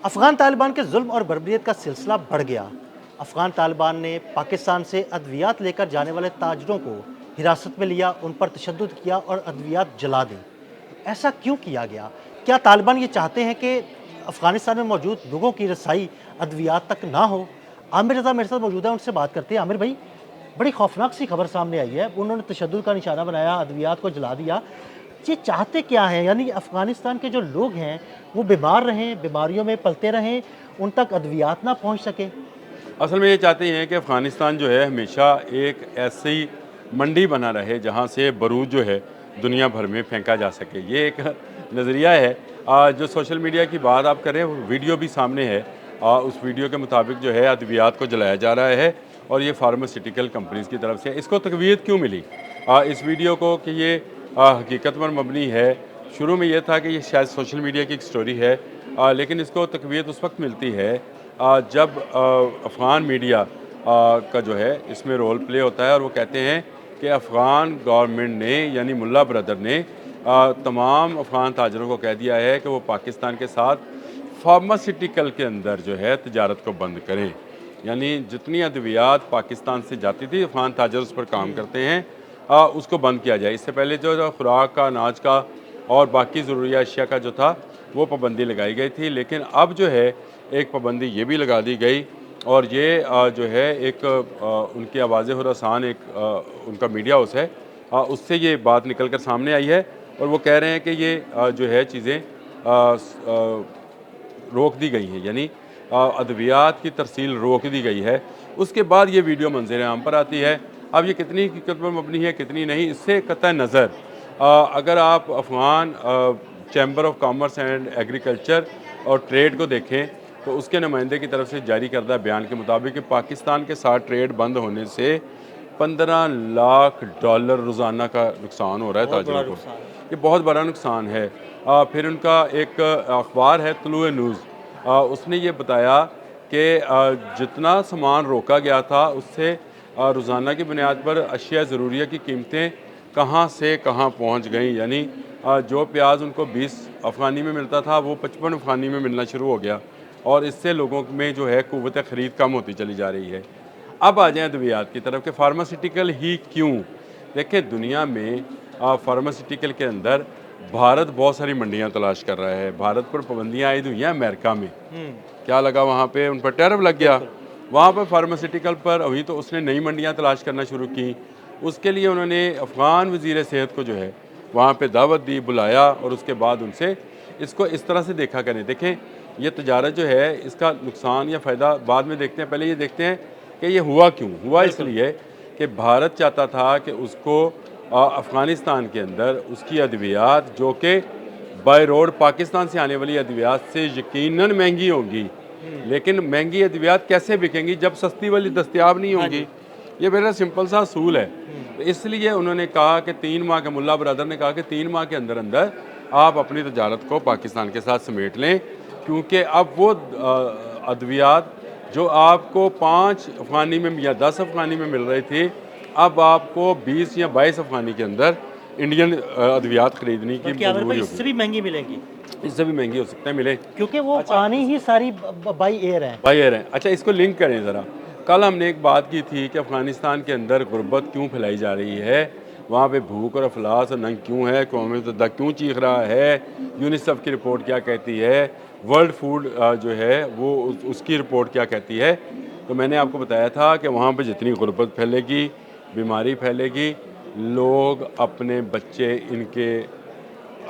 अफ़गान तालिबान के जुल्म और बर्बरियत का सिलसिला बढ़ गया। अफ़गान तालिबान ने पाकिस्तान से अद्वियात लेकर जाने वाले ताजरों को हिरासत में लिया, उन पर तशद्दुद किया और अद्वियात जला दी। ऐसा क्यों किया गया? क्या तालिबान ये चाहते हैं कि अफ़गानिस्तान में मौजूद लोगों की रसाई अद्वियात तक ना हो? आमिर रज़ा मेरे साथ मौजूद है, उनसे बात करते हैं। आमिर भाई, बड़ी खौफनाक सी खबर सामने आई है। उन्होंने तशद्दुद का निशाना बनाया, अद्वियात को जला दिया। ये चाहते क्या हैं? यानी अफ़गानिस्तान के जो लोग हैं, वो बीमार रहें, बीमारियों में पलते रहें, उन तक अद्वियात ना पहुँच सके? असल में ये चाहते हैं कि अफ़गानिस्तान जो है हमेशा एक ऐसी मंडी बना रहे जहाँ से बारूद जो है दुनिया भर में फेंका जा सके। ये एक नज़रिया है। जो सोशल मीडिया की बात आप कर रहे हैं वो वीडियो भी सामने है। उस वीडियो के मुताबिक जो है अद्वियात को जलाया जा रहा है और ये फार्मास्यूटिकल कंपनीज़ की तरफ से। इसको तक़वियत क्यों मिली इस वीडियो को कि ये हकीकत पर मबनी है? शुरू में ये था कि ये शायद सोशल मीडिया की एक स्टोरी है, लेकिन इसको तक़वियत उस वक्त मिलती है जब अफ़गान मीडिया का जो है इसमें रोल प्ले होता है और वो कहते हैं कि अफ़गान गवर्नमेंट ने यानी मुल्ला ब्रदर ने तमाम अफ़गान ताजरों को कह दिया है कि वो पाकिस्तान के साथ फार्मास्यूटिकल के अंदर जो है तजारत को बंद करें। यानी जितनी अद्वियात पाकिस्तान से जाती थी अफ़गान ताजर उस पर काम करते हैं, उसको बंद किया जाए। इससे पहले जो खुराक का, अनाज का और बाकी ज़रूरी अशिया का जो था वो पाबंदी लगाई गई थी, लेकिन अब जो है एक पाबंदी ये भी लगा दी गई और ये जो है एक उनकी आवाज़ खुरासान एक उनका मीडिया हाउस है, उससे ये बात निकल कर सामने आई है और वो कह रहे हैं कि ये जो है चीज़ें रोक दी गई हैं, यानी अद्वियात की तरसील रोक दी गई है। उसके बाद ये वीडियो मंज़र आम पर आती है। अब ये कितनी हकीकत पर मबनी है कितनी नहीं, इससे कतई नज़र अगर आप Afghan chamber of commerce and agriculture और ट्रेड को देखें तो उसके नुमाइंदे की तरफ से जारी करदा बयान के मुताबिक कि पाकिस्तान के साथ ट्रेड बंद होने से 15 लाख डॉलर रोज़ाना का नुकसान हो रहा है बहुत बड़ा ताजरों को। नुकसान है। ये बहुत बड़ा नुकसान है। फिर उनका एक अखबार है तुलुए न्यूज़, उसने ये बताया कि जितना सामान रोका गया था उससे रोज़ाना की बुनियाद पर अशिया ज़रूरिया की कीमतें कहाँ से कहाँ पहुँच गई। यानी जो प्याज उनको 20 अफ़गानी में मिलता था वो 55 अफ़गानी में मिलना शुरू हो गया और इससे लोगों में जो है क़ुव्वत ख़रीद कम होती चली जा रही है। अब आ जाएँ अद्वियात की तरफ कि फार्मास्यूटिकल ही क्यों? देखिए दुनिया में फार्मास्यूटिकल के अंदर भारत बहुत सारी मंडियाँ तलाश कर रहा है। भारत पर पाबंदियाँ आयद हुई हैं अमेरिका में। क्या लगा वहाँ पे? उन पर टैरिफ लग गया। वहाँ पर फार्मास्यूटिकल पर अभी तो उसने नई मंडियाँ तलाश करना शुरू की। उसके लिए उन्होंने अफ़गान वज़ीर सेहत को जो है वहाँ पे दावत दी, बुलाया और उसके बाद उनसे इसको इस तरह से देखा करें। देखें ये तजारत जो है इसका नुकसान या फ़ायदा बाद में देखते हैं, पहले ये देखते हैं कि ये हुआ क्यों? हुआ इसलिए कि भारत चाहता था कि उसको अफ़गानिस्तान के अंदर उसकी अद्वियात जो कि बाय रोड पाकिस्तान से आने वाली अद्वियात से यकीनन महंगी होंगी, लेकिन महंगी अद्वियात कैसे बिकेंगी जब सस्ती वाली दस्तयाब नहीं हाँ होंगी? जी। ये मेरा सिंपल सा असूल है। तो इसलिए उन्होंने कहा कि 3 माह के मुल्ला ब्रदर ने कहा कि 3 माह के अंदर अंदर आप अपनी तजारत को पाकिस्तान के साथ समेट लें, क्योंकि अब वो अद्वियात जो आपको 5 अफ़गानी में या 10 अफ़गानी में मिल रहे थे, अब आपको 20 या 22 अफ़गानी के अंदर इंडियन अद्वियात ख़रीदने की बल्कि आमिर भाई मजबूरी होगी। इससे भी महँगी मिलेंगी, इससे भी महंगी हो सकते हैं मिले। क्योंकि वो अच्छा आनी ही सारी बाई एयर है। भाई एयर हैं। अच्छा इसको लिंक करें ज़रा। कल हमने एक बात की थी कि अफ़गानिस्तान के अंदर गुर्बत क्यों फैलाई जा रही है, वहाँ पे भूख और अफलास और नंग क्यों है, कौम मुत्तहिदा क्यों चीख रहा है, यूनिसेफ की रिपोर्ट क्या कहती है, वर्ल्ड फूड जो है वो उसकी रिपोर्ट क्या कहती है। तो मैंने आपको बताया था कि वहाँ पे जितनी गुर्बत फैलेगी, बीमारी फैलेगी, लोग अपने बच्चे इनके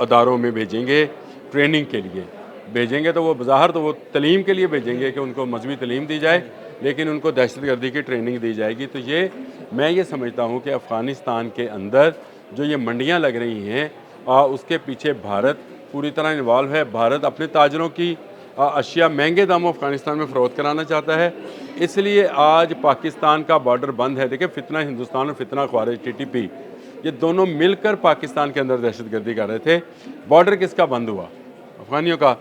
अदारों में भेजेंगे ट्रेनिंग के लिए। भेजेंगे तो वो बज़ाहिर तो वो तलीम के लिए भेजेंगे कि उनको मज़हबी तलीम दी जाए, लेकिन उनको दहशतगर्दी की ट्रेनिंग दी जाएगी। तो ये मैं ये समझता हूँ कि अफ़गानिस्तान के अंदर जो ये मंडियाँ लग रही हैं उसके पीछे भारत पूरी तरह इन्वॉल्व है। भारत अपने ताजरों की अशिया महंगे दामों अफ़गानिस्तान में फ़रोख्त कराना चाहता है, इसलिए आज पाकिस्तान का बॉर्डर बंद है। देखिए फितना हिंदुस्तान और फितना ख्वारिज TTP ये दोनों मिलकर पाकिस्तान के अंदर दहशतगर्दी कर रहे थे। बॉर्डर किसका बंद हुआ? अफ़गानियों का।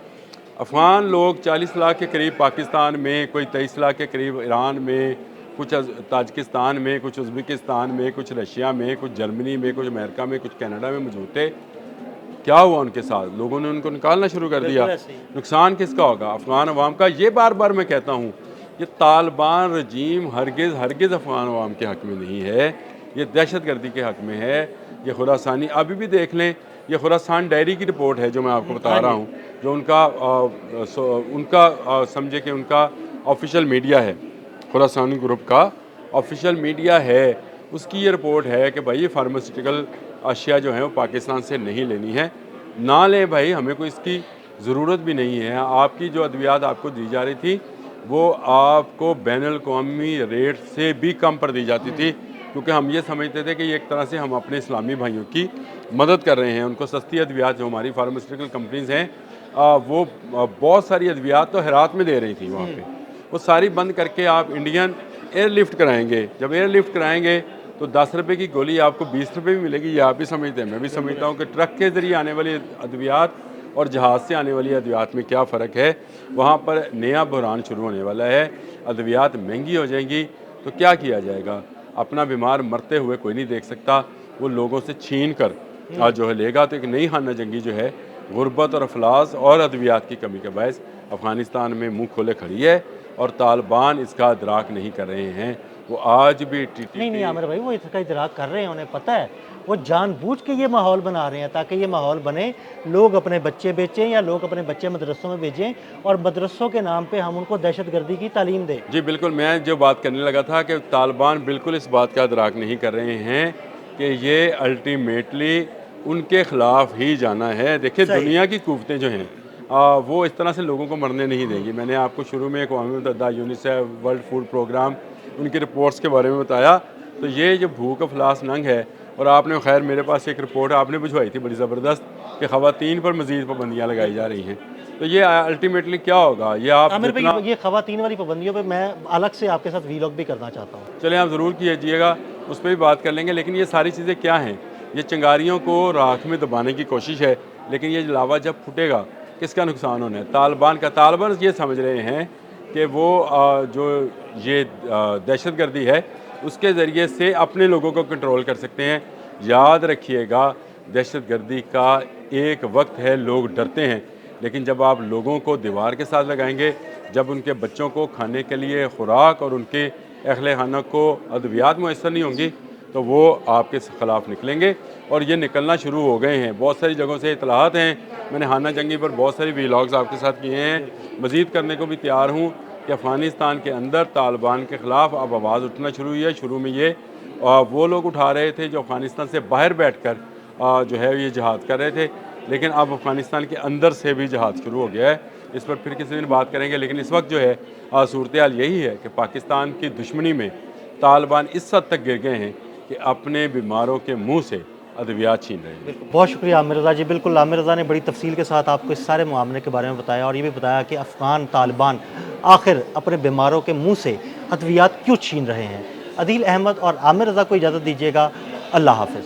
अफ़गान लोग 40 लाख के करीब पाकिस्तान में, कोई 23 लाख के करीब ईरान में, कुछ ताजिकिस्तान में, कुछ उज़्बेकिस्तान में, कुछ रशिया में, कुछ जर्मनी में, कुछ अमेरिका में, कुछ कनाडा में मौजूद थे। क्या हुआ उनके साथ? लोगों ने उनको निकालना शुरू कर दिया। नुकसान किसका होगा? अफ़गान अवाम का। ये बार बार मैं कहता हूँ, ये तालिबान रजीम हरगिज़ हरगिज़ अफ़गान अवाम के हक़ में नहीं है, ये दहशतगर्दी के हक़ में है। ये खुरासानी अभी भी देख लें, ये खुरासान डायरी की रिपोर्ट है जो मैं आपको बता रहा हूँ, जो उनका समझे कि उनका ऑफिशियल मीडिया है, खुरासानी ग्रुप का ऑफिशियल मीडिया है, उसकी ये रिपोर्ट है कि भाई ये फार्मास्यूटिकल अशिया जो है वो पाकिस्तान से नहीं लेनी है। ना लें भाई, हमें कोई इसकी ज़रूरत भी नहीं है। आपकी जो अद्वियात आपको दी जा रही थी वो आपको बैनुल-अक़वामी रेट से भी कम पर दी जाती थी, क्योंकि हम ये समझते थे कि ये एक तरह से हम अपने इस्लामी भाइयों की मदद कर रहे हैं। उनको सस्ती अद्वियात जो हमारी फार्मास्यूटिकल कंपनीज़ हैं वो बहुत सारी अद्वियात तो हेरात में दे रही थी वहाँ पे, वो सारी बंद करके आप इंडियन एयरलिफ्ट कराएंगे। जब एयरलिफ्ट कराएंगे तो 10 रुपये की गोली आपको 20 रुपये भी मिलेगी। ये आप भी समझते हैं, मैं भी समझता हूँ कि ट्रक के ज़रिए आने वाली अद्वियात और जहाज़ से आने वाली अद्वियात में क्या फ़र्क है। वहाँ पर नया बहरान शुरू होने वाला है, अद्वियात महंगी हो जाएंगी तो क्या किया जाएगा? अपना बीमार मरते हुए कोई नहीं देख सकता, वो लोगों से छीन कर जो है लेगा। तो एक नई खाना जंगी जो है गुर्बत और अफलास और अद्वियात की कमी के बायस अफ़गानिस्तान में मुँह खोले खड़ी है, और तालिबान इसका इदराक नहीं कर रहे हैं। वो आज भी नहीं आमिर भाई, वो इसका इदराक कर रहे हैं, उन्हें पता है। वो जानबूझ के ये माहौल बना रहे हैं ताकि ये माहौल बने, लोग अपने बच्चे बेचें या लोग अपने बच्चे मदरसों में भेजें और मदरसों के नाम पे हम उनको दहशतगर्दी की तालीम दें। जी बिल्कुल, मैं जो बात करने लगा था कि तालिबान बिल्कुल इस बात का इदराक नहीं कर रहे हैं कि ये अल्टीमेटली उनके ख़िलाफ़ ही जाना है। देखिए, दुनिया की कुव्वतें जो हैं वो इस तरह से लोगों को मरने नहीं देंगी। मैंने आपको शुरू में अक़वाम मुत्तहिदा, यूनिसेफ, वर्ल्ड फूड प्रोग्राम, उनकी रिपोर्ट्स के बारे में बताया। तो ये जो भूख अफलास नंग है, और आपने खैर मेरे पास एक रिपोर्ट आपने भिजवाई थी बड़ी ज़बरदस्त कि ख़वातीन पर मज़ीद पाबंदियाँ लगाई जा रही हैं। तो ये अल्टीमेटली क्या होगा? ये आप आमिर भाई, ये ख़वातीन वाली पाबंदियों पे मैं अलग से आपके साथ वीलॉग भी करना चाहता हूँ। चलें, आप ज़रूर कीजिएगा, उस पर भी बात कर लेंगे। लेकिन ये सारी चीज़ें क्या हैं? ये चिंगारियों को राख में दबाने की कोशिश है, लेकिन ये लावा जब फूटेगा किसका नुकसान होना है? तालिबान का। तालिबान ये समझ रहे हैं कि वो जो ये दहशतगर्दी है उसके ज़रिए से अपने लोगों को कंट्रोल कर सकते हैं। याद रखिएगा, दहशतगर्दी का एक वक्त है, लोग डरते हैं, लेकिन जब आप लोगों को दीवार के साथ लगाएंगे, जब उनके बच्चों को खाने के लिए खुराक और उनके अहले खाना को अद्वियात मैसर नहीं होंगी, तो वो आपके ख़िलाफ़ निकलेंगे। और ये निकलना शुरू हो गए हैं। बहुत सारी जगहों से इतलात हैं। मैंने खाना जंगी पर बहुत सारी वीलॉग्स आपके साथ किए हैं, मज़ीद करने को भी तैयार हूँ कि अफ़गानिस्तान के अंदर तालिबान के ख़िलाफ़ अब आवाज़ उठना शुरू हुई है। शुरू में ये वो लोग उठा रहे थे जो अफ़गानिस्तान से बाहर बैठकर जो है ये जिहाद कर रहे थे, लेकिन अब अफ़गानिस्तान के अंदर से भी जिहाद शुरू हो गया है। इस पर फिर किसी दिन बात करेंगे। लेकिन इस वक्त जो है सूरत हाल यही है कि पाकिस्तान की दुश्मनी में तालिबान इस हद तक गिर गए हैं कि अपने बीमारों के मुँह से अद्वियात छीन रहे हैं। बहुत शुक्रिया आमिर रज़ा जी। बिल्कुल, आमिर रज़ा ने बड़ी तफसील के साथ आपको इस सारे मामले के बारे में बताया, और ये भी बताया कि अफ़गान तालिबान आखिर अपने बीमारों के मुँह से अद्वियात क्यों छीन रहे हैं। अदील अहमद और आमिर रज़ा को इजाज़त दीजिएगा। अल्लाह हाफ़िज़।